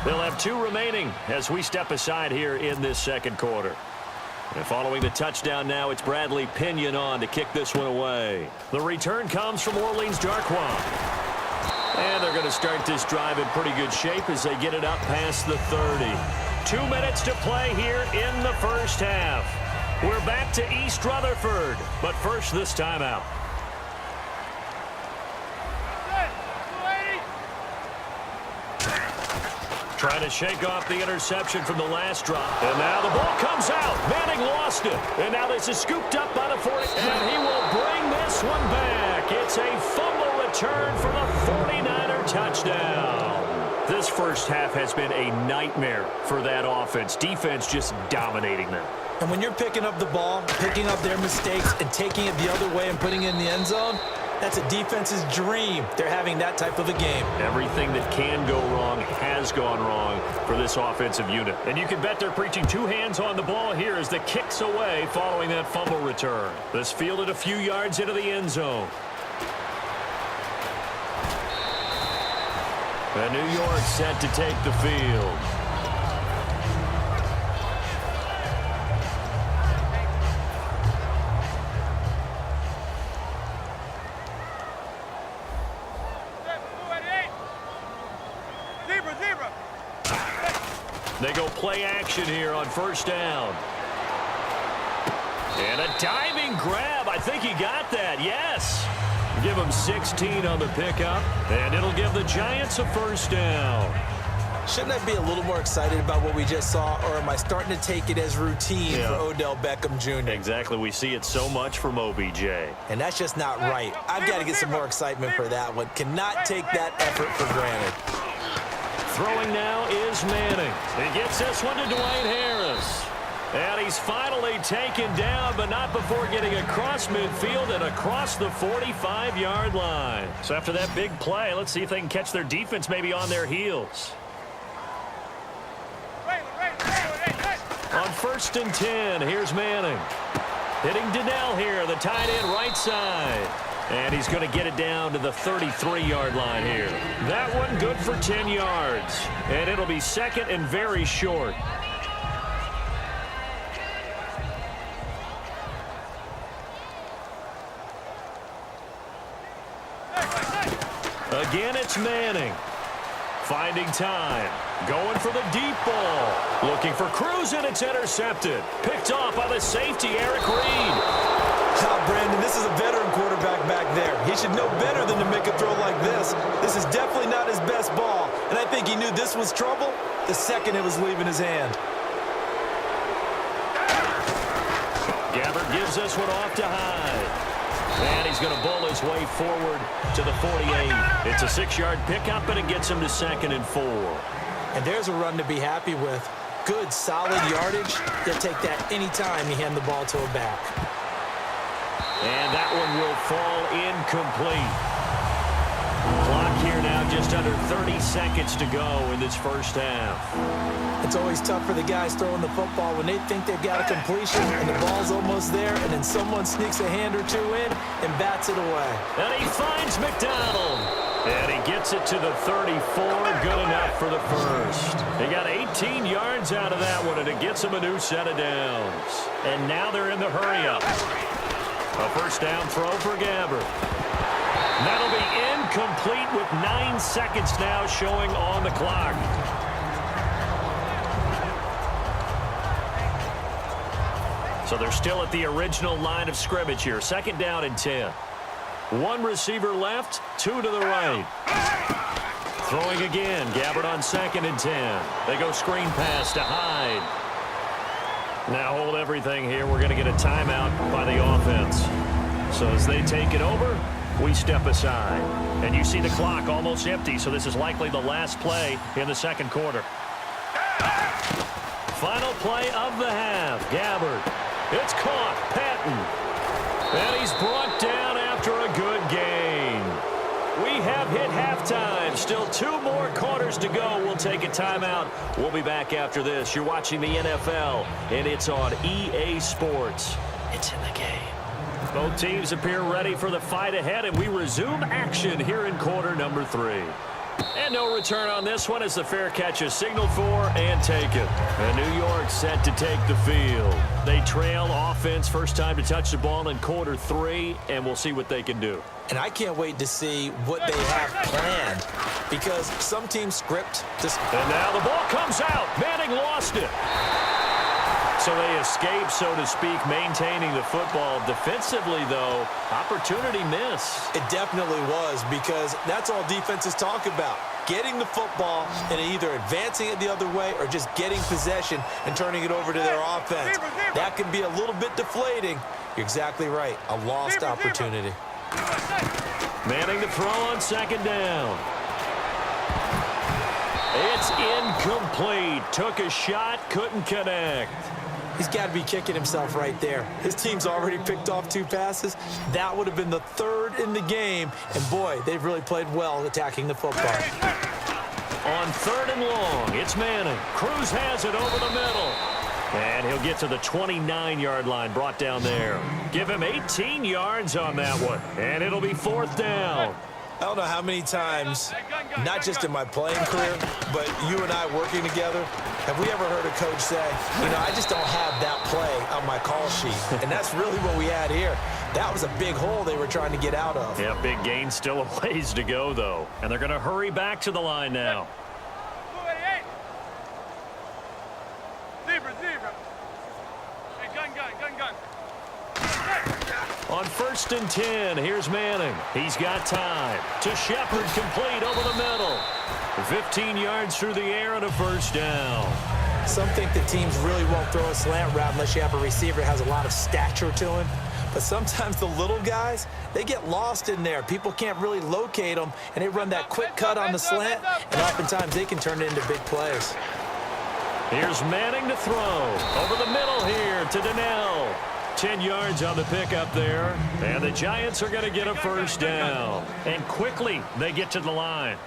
They'll have 2 remaining as we step aside here in this second quarter. And following the touchdown now, it's Bradley Pinion on to kick this one away. The return comes from Orleans Darkwa. And they're going to start this drive in pretty good shape as they get it up past the 30. 2 minutes to play here in the first half. We're back to East Rutherford, but first this timeout. Trying to shake off the interception from the last drop. And now the ball comes out. Manning lost it. And now this is scooped up by the 40. And he will bring this one back. It's a fumble return for the 49er touchdown. This first half has been a nightmare for that offense. Defense just dominating them. And when you're picking up the ball, picking up their mistakes, and taking it the other way and putting it in the end zone, that's a defense's dream. They're having that type of a game. Everything that can go wrong has gone wrong for this offensive unit. And you can bet they're preaching 2 hands on the ball here as the kick's away following that fumble return. This fielded a few yards into the end zone. And New York set to take the field. They go play action here on first down. And a diving grab. I think he got that. Yes. Give him 16 on the pickup. And it'll give the Giants a first down. Shouldn't I be a little more excited about what we just saw, or am I starting to take it as routine for Odell Beckham Jr.? Exactly. We see it so much from OBJ. And that's just not right. I've got to get some more excitement for that one. Cannot take that effort for granted. Throwing now is Manning. He gets this one to Dwayne Harris. And he's finally taken down, but not before getting across midfield and across the 45-yard line. So after that big play, let's see if they can catch their defense maybe on their heels. On 1st and 10, here's Manning. Hitting Donnell here, the tight end right side. And he's going to get it down to the 33-yard line here. That one good for 10 yards. And it'll be second and very short. Again, it's Manning. Finding time. Going for the deep ball. Looking for Cruz, and it's intercepted. Picked off by the safety, Eric Reed. Brandon, this is a veteran quarterback back there. He should know better than to make a throw like this. This is definitely not his best ball, and I think he knew this was trouble the second it was leaving his hand. Gabbert gives this one off to Hyde. And he's going to bowl his way forward to the 48. It's a 6-yard pickup, and it gets him to 2nd and 4. And there's a run to be happy with. Good, solid yardage. He'll take that anytime you hand the ball to a back. And that one will fall incomplete. Clock here now just under 30 seconds to go in this first half. It's always tough for the guys throwing the football when they think they've got a completion and the ball's almost there, and then someone sneaks a hand or two in and bats it away. And he finds McDonald. And he gets it to the 34. Good enough for the first. He got 18 yards out of that one, and it gets him a new set of downs. And now they're in the hurry-up. A first down throw for Gabbert. That'll be incomplete with 9 seconds now showing on the clock. So they're still at the original line of scrimmage here. 2nd down and 10. 1 receiver left, 2 to the right. Throwing again. Gabbert on 2nd and 10. They go screen pass to Hyde. Now hold everything here. We're going to get a timeout by the offense. So as they take it over, we step aside. And you see the clock almost empty, so this is likely the last play in the second quarter. Final play of the half. Gabbert. It's caught. Patton. And he's brought down after a good gain. We have hit halftime. Still 2 more quarters to go. We'll take a timeout. We'll be back after this. You're watching the NFL, and it's on EA Sports. It's in the game. Both teams appear ready for the fight ahead, and we resume action here in quarter number 3. And no return on this one as the fair catch is signaled for and taken. And New York set to take the field. They trail offense first time to touch the ball in quarter 3, and we'll see what they can do. And I can't wait to see what they have planned because some teams script this. And now the ball comes out. Manning lost it. So they escape, so to speak, maintaining the football. Defensively, though, opportunity miss. It definitely was because that's all defenses talk about. Getting the football and either advancing it the other way or just getting possession and turning it over to their offense. That can be a little bit deflating. You're exactly right. A lost opportunity. Manning to throw on second down. It's incomplete. Took a shot, couldn't connect. He's got to be kicking himself right there. His team's already picked off 2 passes. That would have been the 3rd in the game. And, boy, they've really played well attacking the football. On 3rd and long, it's Manning. Cruz has it over the middle. And he'll get to the 29-yard line, brought down there. Give him 18 yards on that one. And it'll be 4th down. I don't know how many times, not just in my playing career, but you and I working together, have we ever heard a coach say, you know, I just don't have that play on my call sheet. And that's really what we had here. That was a big hole they were trying to get out of. Yeah, big gain, still a ways to go, though. And they're going to hurry back to the line now. On 1st and 10, here's Manning. He's got time. To Shepard, complete over the middle. 15 yards through the air and a 1st down. Some think that teams really won't throw a slant route unless you have a receiver that has a lot of stature to him. But sometimes the little guys, they get lost in there. People can't really locate them, and they run that quick cut on the slant, and oftentimes they can turn it into big plays. Here's Manning to throw. Over the middle here to Donnell. 10 yards on the pickup there. And the Giants are going to get a 1st down. And quickly, they get to the line.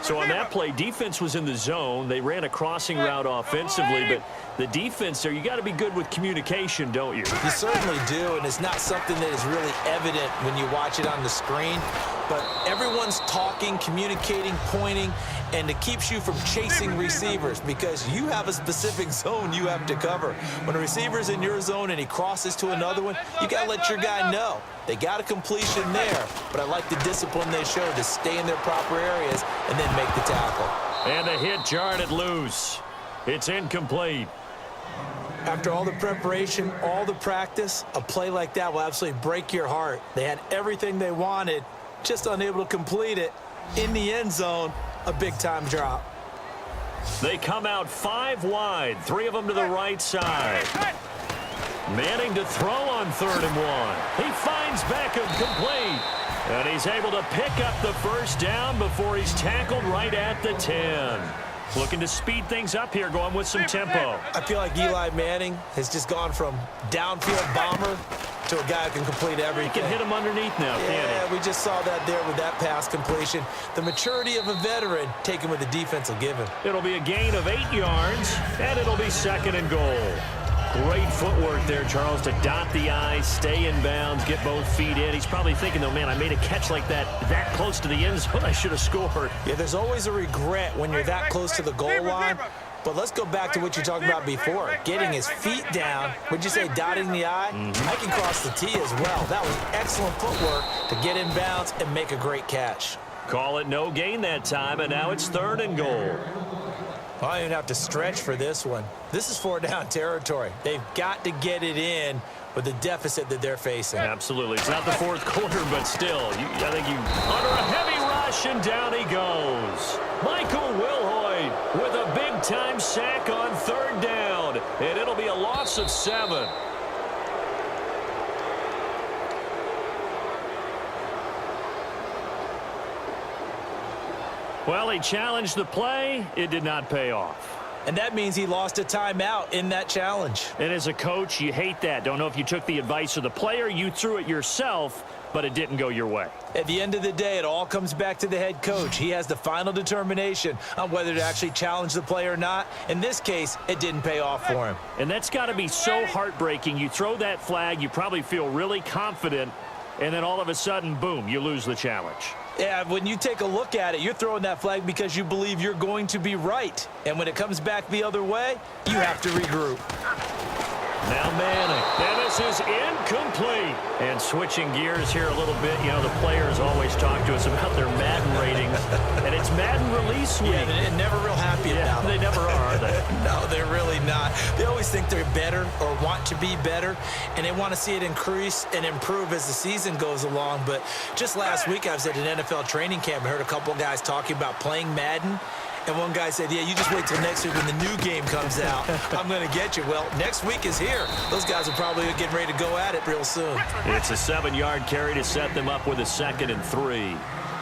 So on that play, defense was in the zone. They ran a crossing route offensively, but the defense there, you got to be good with communication, don't you? You certainly do, and it's not something that is really evident when you watch it on the screen. But everyone's talking, communicating, pointing, and it keeps you from chasing receivers because you have a specific zone you have to cover. When a receiver's in your zone and he crosses to another one, you got to let your guy know. They got a completion there, but I like the discipline they showed to stay in their proper areas and then make the tackle. And the hit jarred it loose. It's incomplete. After all the preparation, all the practice, a play like that will absolutely break your heart. They had everything they wanted, just unable to complete it. In the end zone, a big-time drop. They come out 5 wide, 3 of them to the right side. Manning to throw on 3rd and 1. He finds Beckham complete. And he's able to pick up the 1st down before he's tackled right at the 10. Looking to speed things up here, going with some tempo. I feel like Eli Manning has just gone from downfield bomber to a guy who can complete everything. He can hit him underneath now, can't he? Yeah, we just saw that there with that pass completion. The maturity of a veteran taken with the defense will give him. It'll be a gain of 8 yards, and it'll be 2nd and goal. Great footwork there, Charles, to dot the I's, stay in bounds, get both feet in. He's probably thinking, though, man, I made a catch like that close to the end zone. I should have scored. Yeah, there's always a regret when you're that close to the goal line. But let's go back to what you talked about before. Getting his feet down. Would you say dotting the I? I can cross the T as well. That was excellent footwork to get in bounds and make a great catch. Call it no gain that time, and now it's 3rd and goal. Well, I don't even have to stretch for this one. This is 4-down territory. They've got to get it in with the deficit that they're facing. Absolutely. It's not the 4th quarter, but still, I think you under a heavy rush, and down he goes. Michael Wilhoit with a big-time sack on 3rd down, and it'll be a loss of 7. Well, he challenged the play. It did not pay off. And that means he lost a timeout in that challenge. And as a coach, you hate that. Don't know if you took the advice of the player, you threw it yourself, but it didn't go your way. At the end of the day, it all comes back to the head coach. He has the final determination on whether to actually challenge the play or not. In this case, it didn't pay off for him. And that's got to be so heartbreaking. You throw that flag, you probably feel really confident, and then all of a sudden, boom, you lose the challenge. Yeah, when you take a look at it, you're throwing that flag because you believe you're going to be right. And when it comes back the other way, you have to regroup. Now Manning, and this is incomplete. And switching gears here a little bit, you know, the players always talk to us about their Madden ratings, and it's Madden release week. Yeah, they're never real happy about it. They never are they? No, they're really not. They always think they're better or want to be better, and they want to see it increase and improve as the season goes along. But just last week, I was at an NFL training camp and heard a couple guys talking about playing Madden. And one guy said, yeah, you just wait till next week when the new game comes out. I'm going to get you. Well, next week is here. Those guys are probably getting ready to go at it real soon. It's a 7-yard carry to set them up with a 2nd and 3.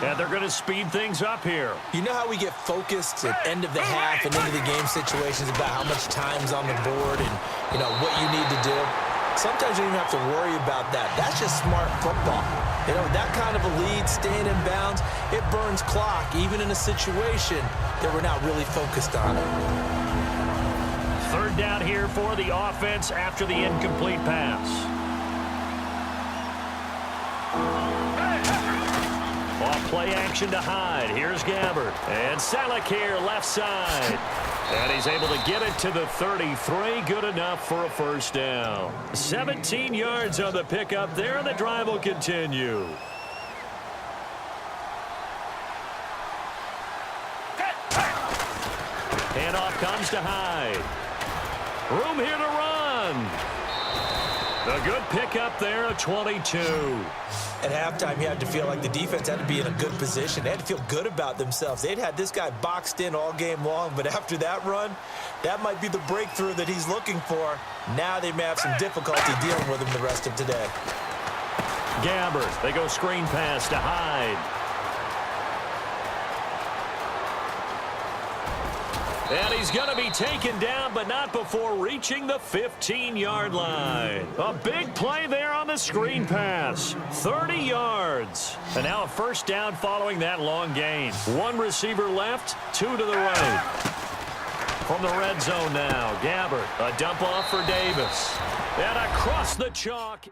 And they're going to speed things up here. You know how we get focused at end of the half and into the game situations about how much time's on the board and, you know, what you need to do? Sometimes you don't even have to worry about that. That's just smart football. You know, that kind of a lead, staying in bounds, it burns clock, even in a situation that we're not really focused on it. 3rd down here for the offense after the incomplete pass. Off play action to Hyde. Here's Gabbard. And Selleck here, left side. And he's able to get it to the 33. Good enough for a 1st down. 17 yards on the pickup there, and the drive will continue. Handoff comes to Hyde. Room here to run. A good pickup there, a 22. At halftime, you had to feel like the defense had to be in a good position. They had to feel good about themselves. They'd had this guy boxed in all game long, but after that run, that might be the breakthrough that he's looking for. Now they may have some difficulty dealing with him the rest of today. Gabbard, they go screen pass to Hyde. And he's going to be taken down, but not before reaching the 15-yard line. A big play there on the screen pass. 30 yards. And now a 1st down following that long gain. 1 receiver left, 2 to the right. From the red zone now, Gabbard. A dump off for Davis. And across the chalk.